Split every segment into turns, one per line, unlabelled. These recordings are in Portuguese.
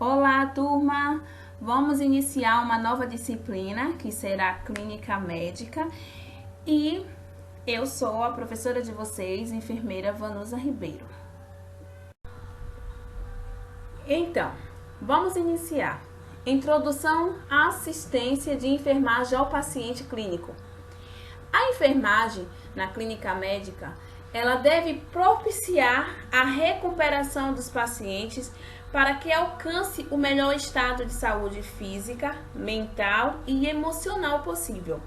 Olá, turma! Vamos iniciar uma nova disciplina, que será Clínica Médica, e eu sou a professora de vocês, enfermeira Vanusa Ribeiro. Então, vamos iniciar. Introdução à assistência de enfermagem ao paciente clínico. A enfermagem na clínica médica, ela deve propiciar a recuperação dos pacientes para que alcance o melhor estado de saúde física, mental e emocional possível.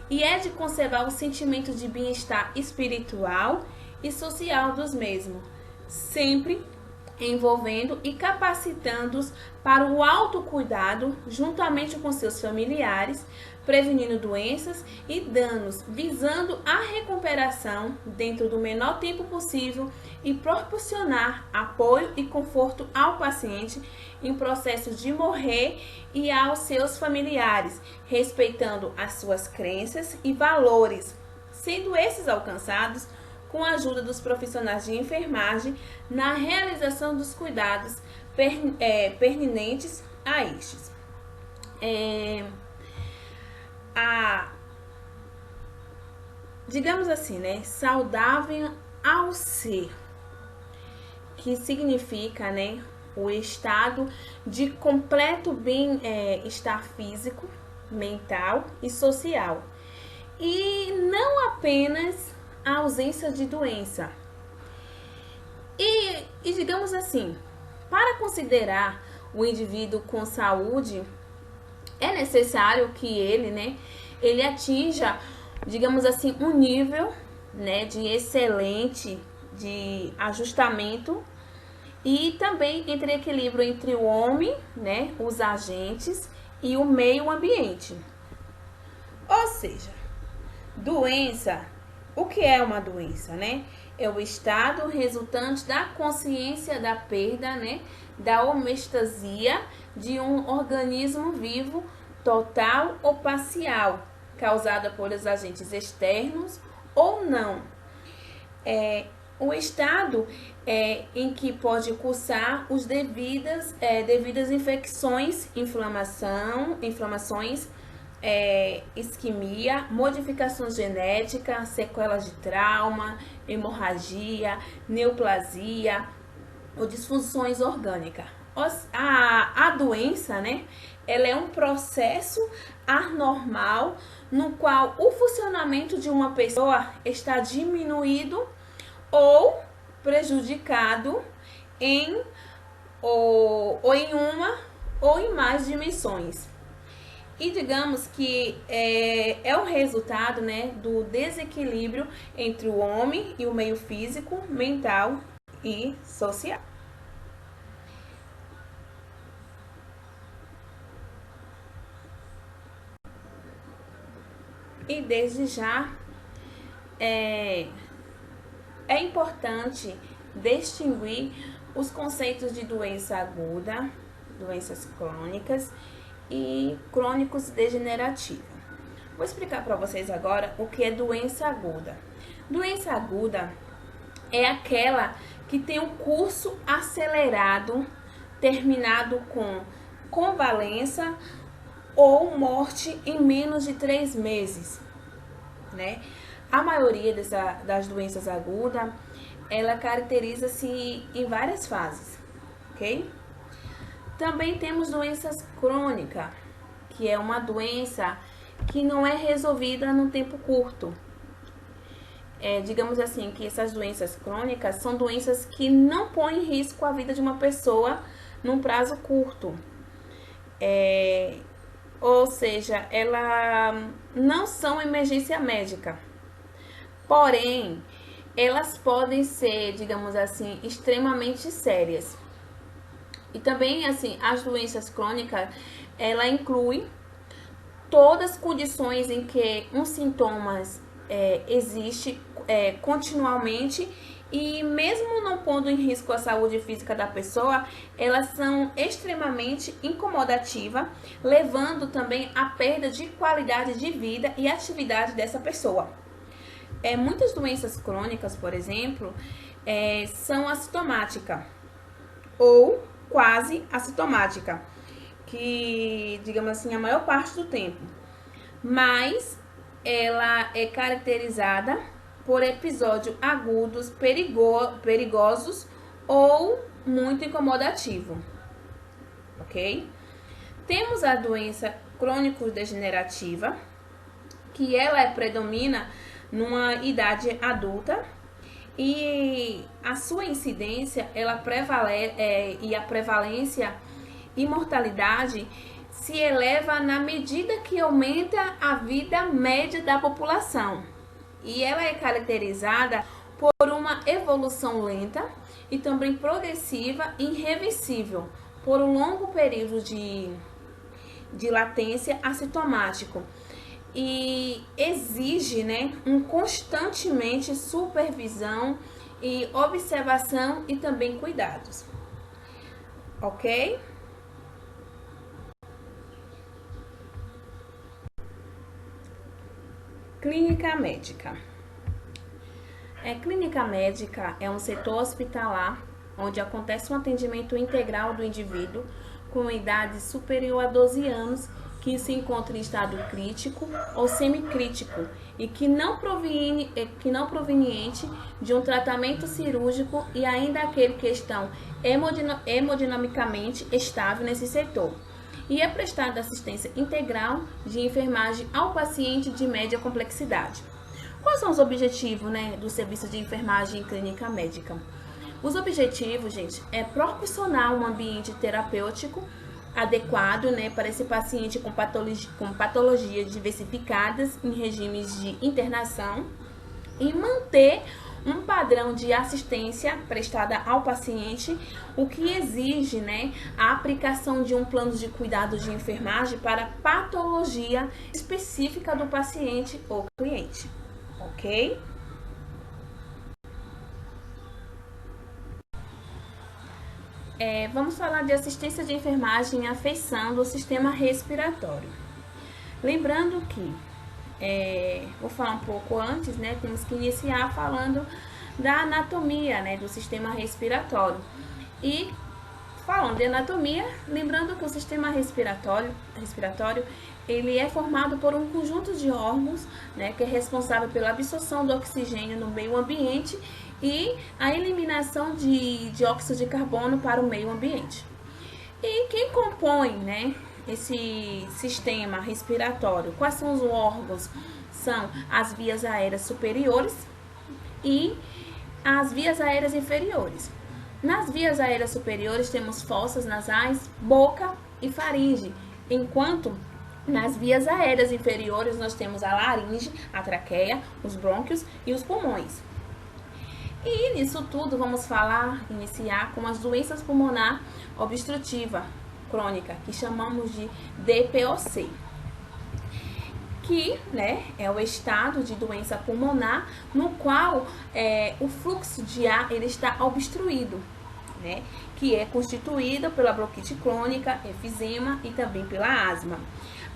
E é de conservar o sentimento de bem-estar espiritual e social dos mesmos, sempre envolvendo e capacitando-os para o autocuidado juntamente com seus familiares, prevenindo doenças e danos, visando a recuperação dentro do menor tempo possível e proporcionar apoio e conforto ao paciente em processo de morrer e aos seus familiares, respeitando as suas crenças e valores, sendo esses alcançados com a ajuda dos profissionais de enfermagem na realização dos cuidados pertinentes a estes. Digamos assim, né, saudável ao ser, que significa, né, o estado de completo bem-estar físico, mental e social, e não apenas a ausência de doença. E digamos assim, para considerar o indivíduo com saúde, é necessário que ele atinja, digamos assim, um nível, né, de excelente de ajustamento e também entre equilíbrio entre o homem, né, os agentes e o meio ambiente. Ou seja, doença. O que é uma doença, né? É o estado resultante da consciência da perda, né, da homeostasia de um organismo vivo, total ou parcial, causada por agentes externos ou não. O estado em que pode cursar os devidas infecções, inflamações, isquemia, modificações genéticas, sequelas de trauma, hemorragia, neoplasia ou disfunções orgânicas. A doença, né, ela é um processo anormal no qual o funcionamento de uma pessoa está diminuído ou prejudicado em uma ou em mais dimensões. E digamos que é o resultado, né, do desequilíbrio entre o homem e o meio físico, mental e social. E desde já é importante distinguir os conceitos de doença aguda, doenças crônicas e crônicos degenerativos. Vou explicar para vocês agora o que é doença aguda. Doença aguda é aquela que tem um curso acelerado, terminado com convalescença ou morte em menos de 3 meses, né? A maioria das doenças agudas, ela caracteriza-se em várias fases, ok? Também temos doenças crônicas, que é uma doença que não é resolvida num tempo curto. Digamos assim, que essas doenças crônicas são doenças que não põem em risco a vida de uma pessoa num prazo curto. Ou seja, elas não são emergência médica. Porém, elas podem ser, digamos assim, extremamente sérias. E também, assim, as doenças crônicas, ela inclui todas as condições em que uns sintomas existe continuamente e mesmo não pondo em risco a saúde física da pessoa, elas são extremamente incomodativas, levando também à perda de qualidade de vida e atividade dessa pessoa. Muitas doenças crônicas, por exemplo, são assintomáticas ou quase assintomática, que, digamos assim, a maior parte do tempo. Mas ela é caracterizada por episódios agudos, perigosos ou muito incomodativo, ok? Temos a doença crônico-degenerativa, que ela predomina numa idade adulta e a sua incidência e a prevalência e mortalidade se eleva na medida que aumenta a vida média da população. E ela é caracterizada por uma evolução lenta e também progressiva e irreversível, por um longo período de latência assintomático. E exige, né, constantemente supervisão e observação e também cuidados. Ok? Clínica médica. Clínica médica é um setor hospitalar onde acontece um atendimento integral do indivíduo com idade superior a 12 anos que se encontra em estado crítico ou semicrítico e que não proveniente de um tratamento cirúrgico e ainda aquele que estão hemodinamicamente estável nesse setor. E é prestada assistência integral de enfermagem ao paciente de média complexidade. Quais são os objetivos, né, do serviço de enfermagem em clínica médica? Os objetivos, gente, é proporcionar um ambiente terapêutico adequado, né, para esse paciente com patologias diversificadas em regimes de internação e manter um padrão de assistência prestada ao paciente, o que exige, né, a aplicação de um plano de cuidado de enfermagem para patologia específica do paciente ou cliente, ok? Vamos falar de assistência de enfermagem e afeição do sistema respiratório. Lembrando que, vou falar um pouco antes, né? Temos que iniciar falando da anatomia, né, do sistema respiratório. E falando de anatomia, lembrando que o sistema respiratório ele é formado por um conjunto de órgãos, né, que é responsável pela absorção do oxigênio no meio ambiente e a eliminação de dióxido de carbono para o meio ambiente. E quem compõe, né, esse sistema respiratório? Quais são os órgãos? São as vias aéreas superiores e as vias aéreas inferiores. Nas vias aéreas superiores temos fossas nasais, boca e faringe, enquanto nas vias aéreas inferiores nós temos a laringe, a traqueia, os brônquios e os pulmões. E nisso tudo vamos iniciar com as doenças pulmonar obstrutiva crônica, que chamamos de DPOC, que, né, é o estado de doença pulmonar no qual o fluxo de ar ele está obstruído, né, que é constituída pela bronquite crônica, efizema e também pela asma.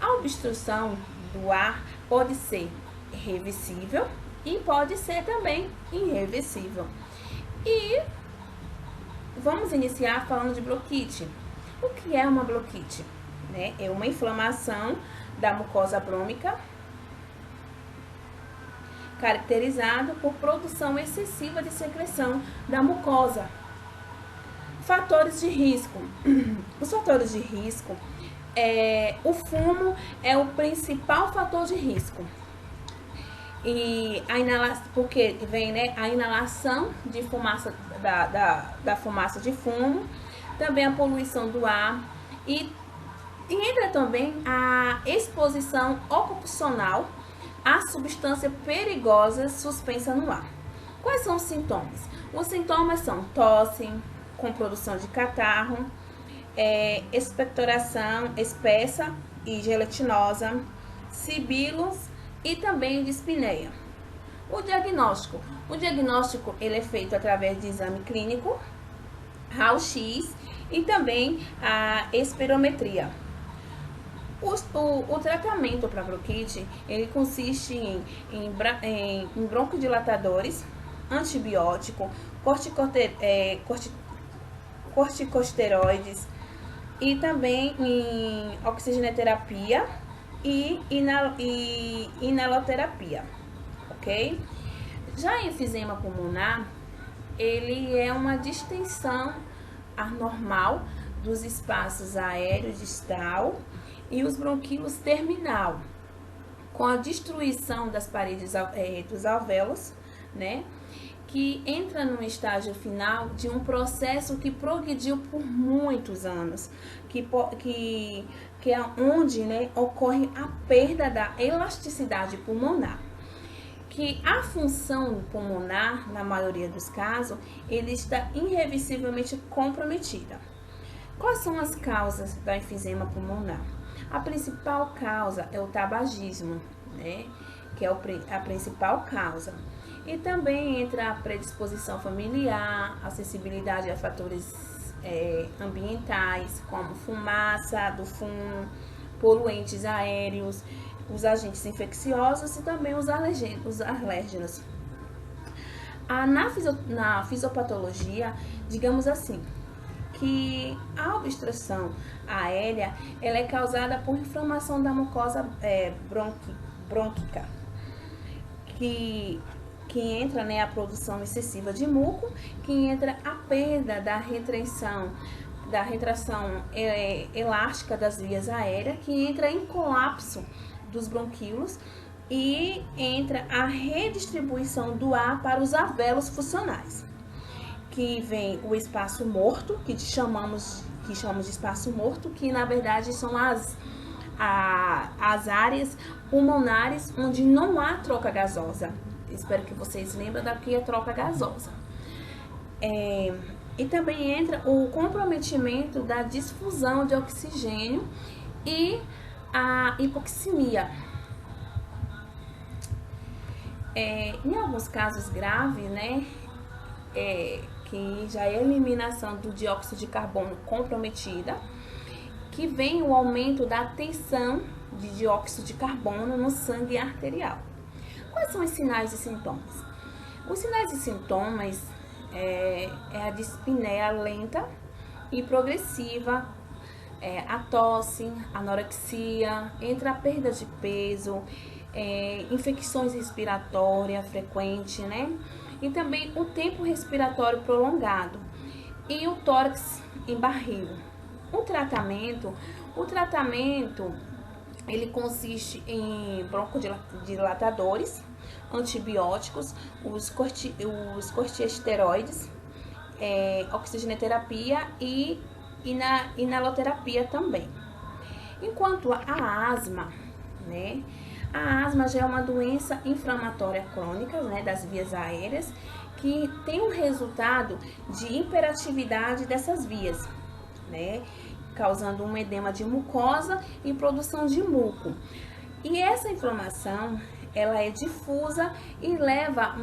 A obstrução do ar pode ser reversível e pode ser também irreversível. E vamos iniciar falando de bronquite. O que é uma bronquite? Né? É uma inflamação da mucosa brônquica caracterizada por produção excessiva de secreção da mucosa. Fatores de risco. Os fatores de risco, o fumo é o principal fator de risco. E a inalação, porque vem, né, a inalação de fumaça da fumaça de fumo, também a poluição do ar e entra também a exposição ocupacional a substância perigosa suspensa no ar. Quais são os sintomas? Os sintomas são tosse, com produção de catarro, expectoração espessa e gelatinosa, sibilos e também dispneia. O diagnóstico ele é feito através de exame clínico, raio-x e também a espirometria. O tratamento para bronquite ele consiste em broncodilatadores, antibiótico, corticosteroides e também em oxigenoterapia e inaloterapia, ok? Já em enfisema pulmonar, ele é uma distensão anormal dos espaços aéreo distal e os bronquíolos terminal, com a destruição das paredes dos alvéolos, né? Que entra no estágio final de um processo que progrediu por muitos anos, que é onde, né, ocorre a perda da elasticidade pulmonar. Que a função pulmonar, na maioria dos casos, ele está irreversivelmente comprometida. Quais são as causas da enfisema pulmonar? A principal causa é o tabagismo, né, que é a principal causa. E também entra a predisposição familiar, acessibilidade a fatores ambientais, como fumaça do fumo, poluentes aéreos, os agentes infecciosos e também os alérgenos. Na fisiopatologia, digamos assim, que a obstrução aérea ela é causada por inflamação da mucosa brônquica, que entra, né, a produção excessiva de muco, que entra a perda da retração elástica das vias aéreas, que entra em colapso dos bronquíolos e entra a redistribuição do ar para os alvéolos funcionais, que vem o espaço morto, que chamamos de espaço morto, que na verdade são as áreas pulmonares onde não há troca gasosa. Espero que vocês lembrem da que é troca gasosa. E também entra o comprometimento da difusão de oxigênio e a hipoxemia. Em alguns casos graves, né, que já é a eliminação do dióxido de carbono comprometida, que vem o aumento da tensão de dióxido de carbono no sangue arterial. Quais são os sinais e sintomas? Os sinais e sintomas é a dispneia lenta e progressiva, a tosse, anorexia, entra a perda de peso, infecções respiratórias frequentes, né? E também o tempo respiratório prolongado e o tórax em barril. O tratamento ele consiste em broncodilatadores, antibióticos, os corticosteroides, oxigenoterapia e inaloterapia também. Enquanto a asma, né? A asma já é uma doença inflamatória crônica, né, das vias aéreas, que tem um resultado de hiperatividade dessas vias, né, causando um edema de mucosa e produção de muco. E essa inflamação, ela é difusa e leva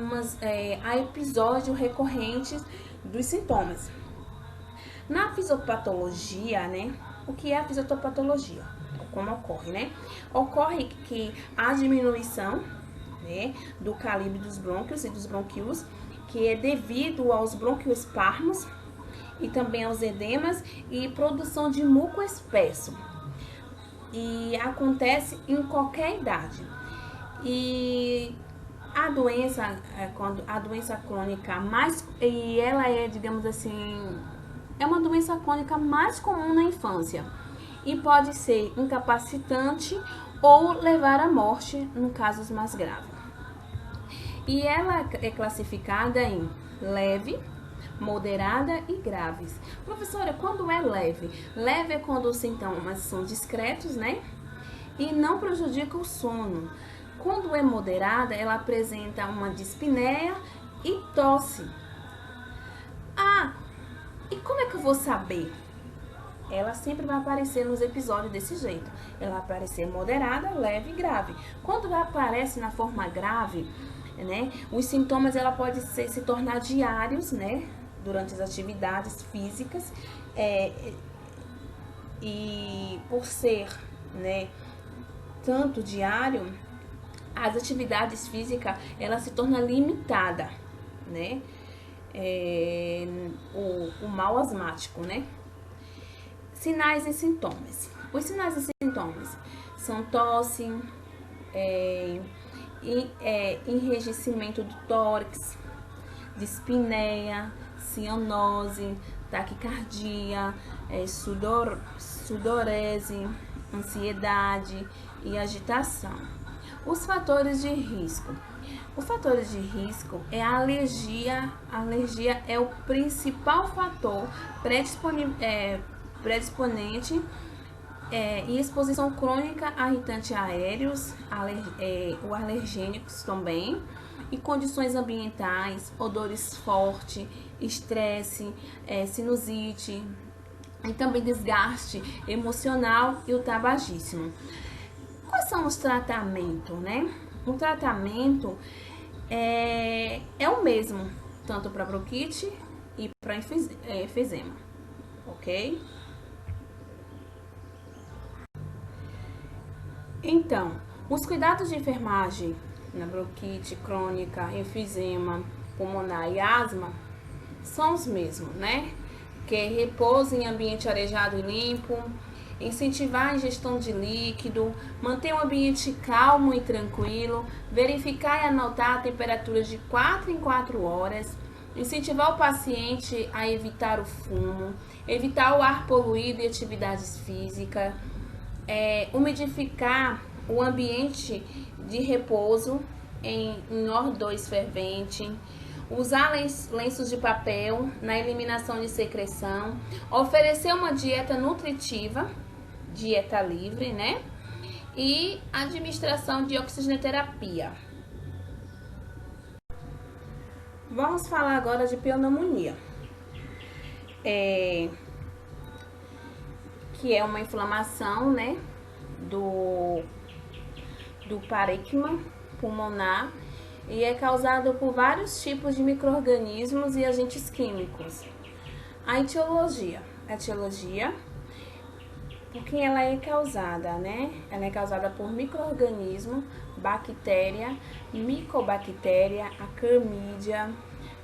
a episódios recorrentes dos sintomas. Na fisiopatologia, né, o que é a fisiopatologia? Como ocorre, né? Ocorre que a diminuição, né, do calibre dos brônquios e dos bronquíolos, que é devido aos bronquioespasmos e também aos edemas e produção de muco espesso. E acontece em qualquer idade. E a doença, quando a doença crônica e ela é, digamos assim, é uma doença crônica mais comum na infância e pode ser incapacitante ou levar à morte no casos mais graves. E ela é classificada em leve, moderada e graves. Professora, quando é leve? Leve é quando os sintomas são discretos, né? E não prejudica o sono. Quando é moderada, ela apresenta uma dispneia e tosse. E como é que eu vou saber? Ela sempre vai aparecer nos episódios desse jeito. Ela vai aparecer moderada, leve e grave. Quando ela aparece na forma grave, né, os sintomas ela pode se tornar diários, né, durante as atividades físicas, e por ser, né, tanto diário, as atividades físicas ela se torna limitada, né? o mal asmático, né? Sinais e sintomas. Os sinais e sintomas são tosse, enrijecimento do tórax, dispneia, cianose, taquicardia, sudorese, ansiedade e agitação. Os fatores de risco. Os fatores de risco é a alergia. A alergia é o principal fator predisponente e exposição crônica a irritantes aéreos, ou alergênicos também, e condições ambientais, odores fortes, estresse, sinusite, e também desgaste emocional e o tabagismo. Quais são os tratamentos, né? O tratamento é o mesmo, tanto para bronquite e para enfisema, ok? Então, os cuidados de enfermagem na bronquite crônica, enfisema pulmonar e asma são os mesmos, né? Que é repouso em ambiente arejado e limpo, incentivar a ingestão de líquido, manter um ambiente calmo e tranquilo, verificar e anotar a temperatura de 4 em 4 horas, incentivar o paciente a evitar o fumo, evitar o ar poluído e atividades físicas, umidificar o ambiente de repouso em O2 fervente, usar lenços de papel na eliminação de secreção, oferecer uma dieta nutritiva, dieta livre, né? E administração de oxigenoterapia. Vamos falar agora de pneumonia, que é uma inflamação, né, do parênquima pulmonar e é causado por vários tipos de micro-organismos e agentes químicos. A etiologia, por que ela é causada, né? Ela é causada por micro-organismo, bactéria, micobactéria, a clamídia,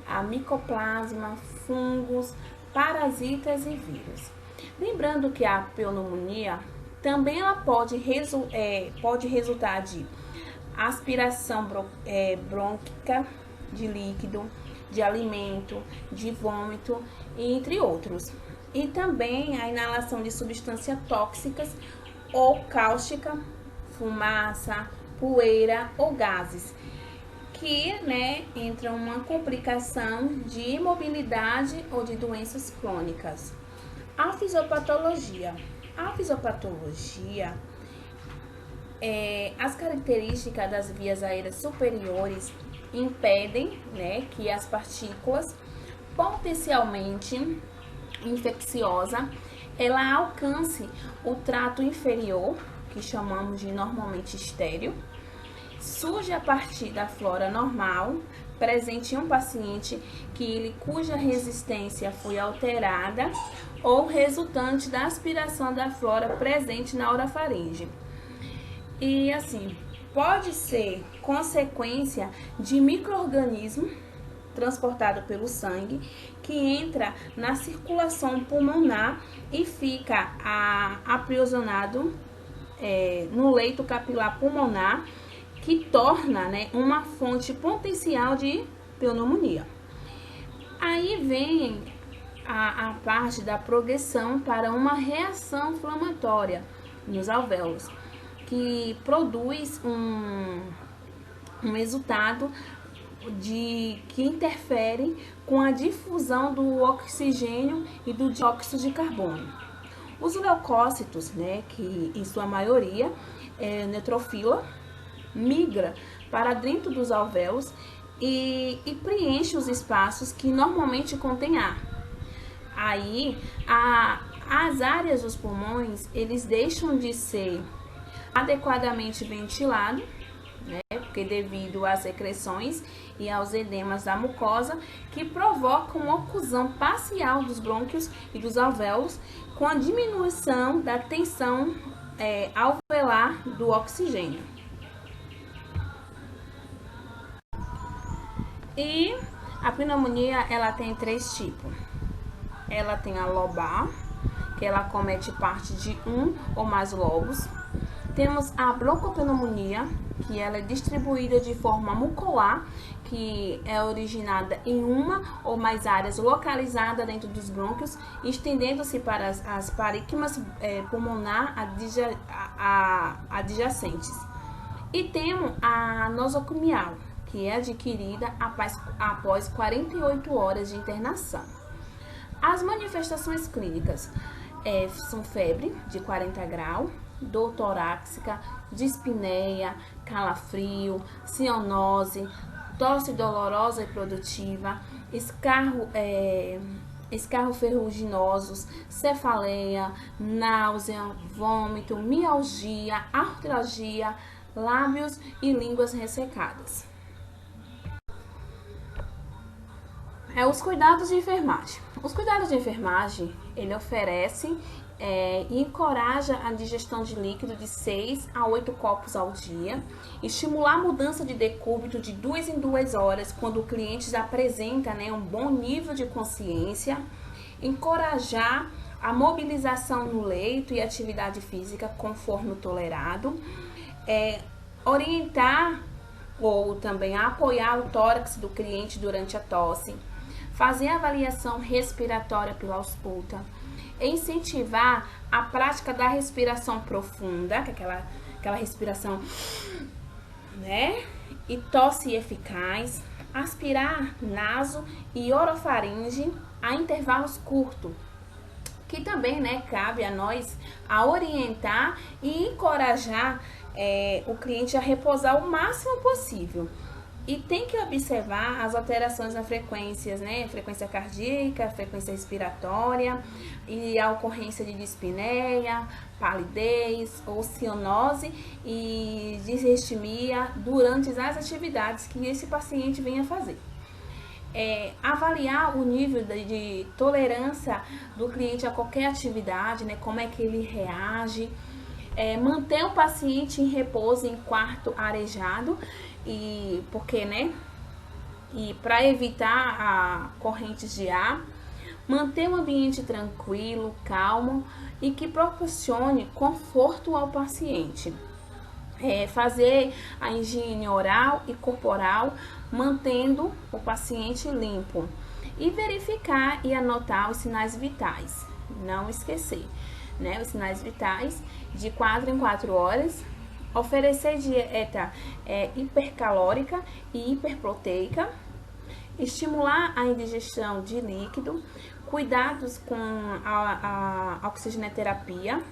a micoplasma, fungos, parasitas e vírus. Lembrando que a pneumonia também ela pode resultar de aspiração brônquica de líquido, de alimento, de vômito, entre outros. E também a inalação de substâncias tóxicas ou cáustica, fumaça, poeira ou gases, que, né, entra uma complicação de imobilidade ou de doenças crônicas. A fisiopatologia. As características das vias aéreas superiores impedem, né, que as partículas potencialmente infecciosas ela alcance o trato inferior, que chamamos de normalmente estéril, surge a partir da flora normal presente em um paciente cuja resistência foi alterada ou resultante da aspiração da flora presente na orofaringe. E assim, pode ser consequência de micro-organismo transportado pelo sangue que entra na circulação pulmonar e fica aprisionado no leito capilar pulmonar, que torna, né, uma fonte potencial de pneumonia. Aí vem a parte da progressão para uma reação inflamatória nos alvéolos, que produz um resultado que interfere com a difusão do oxigênio e do dióxido de carbono. Os leucócitos, né, que em sua maioria é neutrofila, migra para dentro dos alvéolos e preenche os espaços que normalmente contêm ar. Aí, as áreas dos pulmões, eles deixam de ser adequadamente ventilados, né, porque devido às secreções e aos edemas da mucosa, que provocam oclusão parcial dos brônquios e dos alvéolos, com a diminuição da tensão alveolar do oxigênio. E A pneumonia, ela tem 3 tipos. Ela tem a lobar, que ela comete parte de um ou mais lobos. Temos a broncopneumonia, que ela é distribuída de forma mucolar, que é originada em uma ou mais áreas localizadas dentro dos brônquios, estendendo-se para as parênquimas pulmonar adjacentes. E temos a nosocomial, que é adquirida após 48 horas de internação. As manifestações clínicas são febre de 40 graus, dor torácica, dispneia, calafrio, cianose, tosse dolorosa e produtiva, escarro ferruginosos, cefaleia, náusea, vômito, mialgia, artralgia, lábios e línguas ressecadas. Os cuidados de enfermagem. Os cuidados de enfermagem, ele oferece e encoraja a digestão de líquido de 6 a 8 copos ao dia, estimular a mudança de decúbito de 2 em 2 horas quando o cliente já apresenta um bom nível de consciência, encorajar a mobilização no leito e atividade física conforme o tolerado, orientar ou também apoiar o tórax do cliente durante a tosse, fazer a avaliação respiratória pela ausculta, incentivar a prática da respiração profunda, que é aquela respiração, e tosse eficaz, aspirar naso e orofaringe a intervalos curtos, que também, cabe a nós a orientar e encorajar o cliente a repousar o máximo possível. E tem que observar as alterações na frequência, frequência cardíaca, frequência respiratória e a ocorrência de dispneia, palidez, ou cianose e disarritmia durante as atividades que esse paciente venha fazer. Avaliar o nível de tolerância do cliente a qualquer atividade, como é que ele reage, manter o paciente em repouso em quarto arejado, e para evitar correntes de ar, manter um ambiente tranquilo, calmo e que proporcione conforto ao paciente. Fazer a higiene oral e corporal, mantendo o paciente limpo, e verificar e anotar os sinais vitais. Não esquecer, os sinais vitais de 4 em 4 horas. Oferecer dieta hipercalórica e hiperproteica, estimular a indigestão de líquido, cuidados com a oxigenoterapia,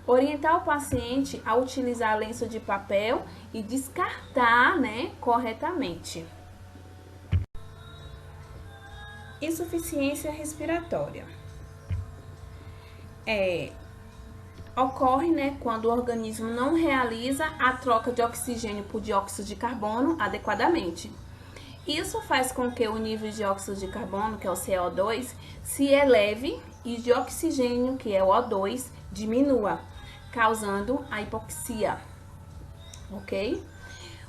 orientar o paciente a utilizar lenço de papel e descartar, corretamente. Insuficiência respiratória. Ocorre, quando o organismo não realiza a troca de oxigênio por dióxido de carbono adequadamente. Isso faz com que o nível de óxido de carbono, que é o CO2, se eleve e de oxigênio, que é o O2, diminua, causando a hipoxia. Ok?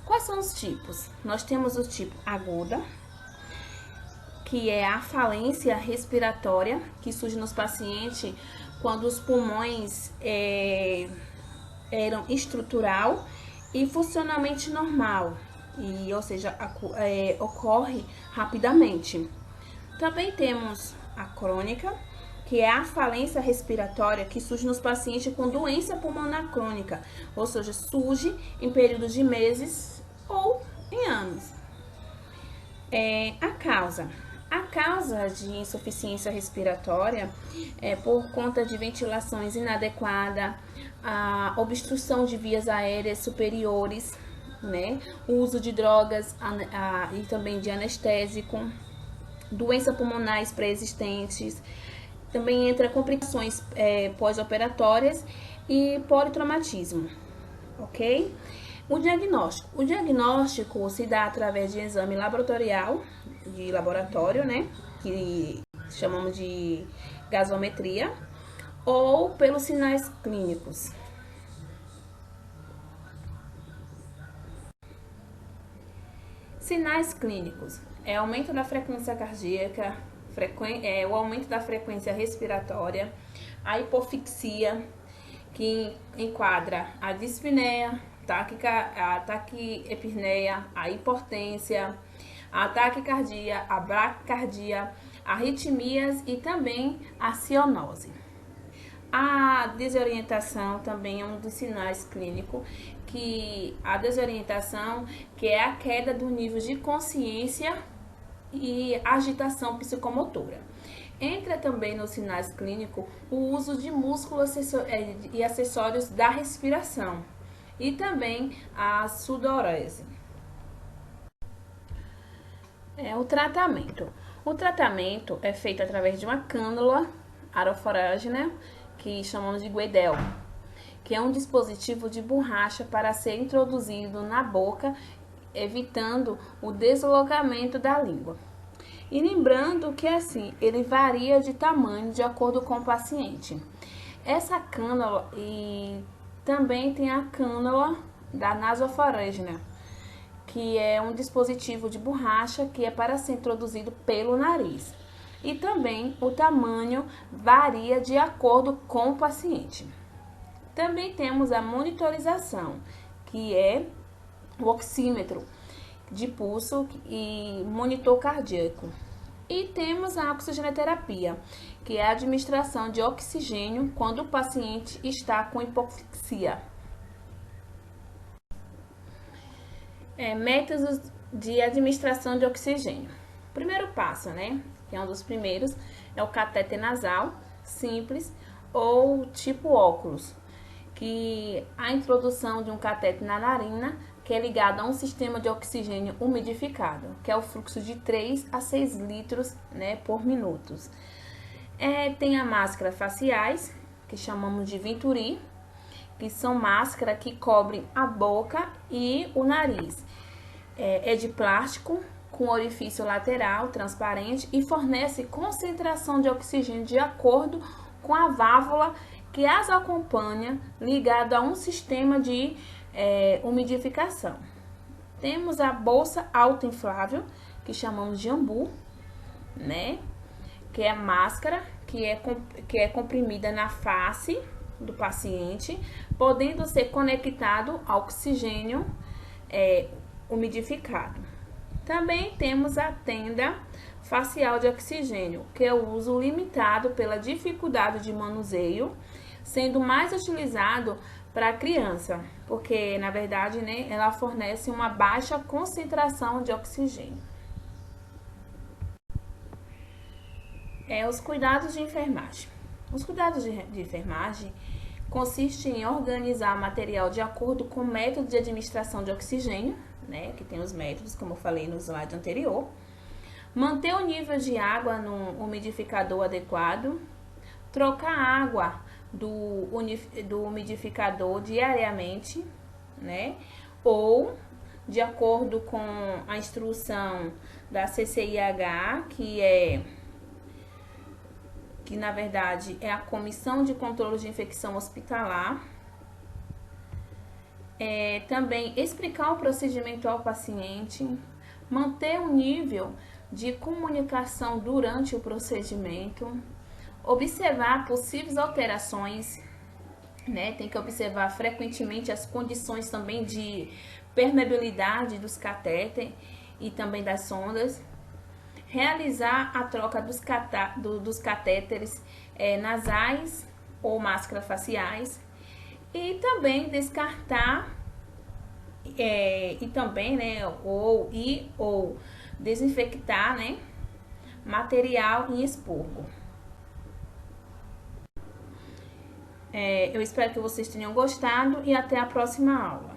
Quais são os tipos? Nós temos o tipo aguda, que é a falência respiratória, que surge nos pacientes quando os pulmões eram estrutural e funcionalmente normal, ou seja, ocorre rapidamente. Também temos a crônica, que é a falência respiratória que surge nos pacientes com doença pulmonar crônica, ou seja, surge em períodos de meses ou em anos. A causa de insuficiência respiratória é por conta de ventilações inadequada, a obstrução de vias aéreas superiores, o uso de drogas e também de anestésico, doenças pulmonares pré-existentes, também entra complicações pós-operatórias e politraumatismo, ok? O diagnóstico se dá através de exame laboratorial, de laboratório, que chamamos de gasometria, ou pelos sinais clínicos. Sinais clínicos. aumento da frequência cardíaca, o aumento da frequência respiratória, a hipofixia, que enquadra a dispneia, a taquiepneia, a hipertensão, a taquicardia, a braquicardia, arritmias e também a cianose. A desorientação também é um dos sinais clínicos, que a desorientação, que é a queda do nível de consciência e agitação psicomotora. Entra também nos sinais clínicos o uso de músculos e acessórios da respiração e também a sudorese. O tratamento. O tratamento é feito através de uma cânula orofaríngea, que chamamos de Guedel, que é um dispositivo de borracha para ser introduzido na boca, evitando o deslocamento da língua. E lembrando que assim, ele varia de tamanho de acordo com o paciente. Essa cânula e também tem a cânula da nasofaríngea, que é um dispositivo de borracha que é para ser introduzido pelo nariz. E também o tamanho varia de acordo com o paciente. Também temos a monitorização, que é o oxímetro de pulso e monitor cardíaco. E temos a oxigenoterapia, que é a administração de oxigênio quando o paciente está com hipoxia. Métodos de administração de oxigênio. Primeiro passo, que é um dos primeiros, é o catéter nasal simples ou tipo óculos, que a introdução de um catéter na narina, que é ligado a um sistema de oxigênio umidificado, que é o fluxo de 3 a 6 litros por minuto. Tem a máscara faciais, que chamamos de Venturi, que são máscaras que cobrem a boca e o nariz. É de plástico, com orifício lateral transparente e fornece concentração de oxigênio de acordo com a válvula que as acompanha, ligado a um sistema de umidificação. Temos a bolsa autoinflável, que chamamos de ambu, que é a máscara que é comprimida na face do paciente, podendo ser conectado ao oxigênio umidificado. Também temos a tenda facial de oxigênio, que é o uso limitado pela dificuldade de manuseio, sendo mais utilizado para a criança, porque na verdade ela fornece uma baixa concentração de oxigênio. Os cuidados de enfermagem. Os cuidados de enfermagem consistem em organizar material de acordo com o método de administração de oxigênio, que tem os métodos, como eu falei no slide anterior, manter o nível de água no umidificador adequado, trocar a água do umidificador diariamente, ou de acordo com a instrução da CCIH, que na verdade é a Comissão de Controle de Infecção Hospitalar. Também explicar o procedimento ao paciente, manter um nível de comunicação durante o procedimento, observar possíveis alterações, tem que observar frequentemente as condições também de permeabilidade dos catéteres e também das sondas, realizar a troca dos catéteres nasais ou máscaras faciais, e também descartar ou desinfectar material em expurgo. Eu espero que vocês tenham gostado e até a próxima aula.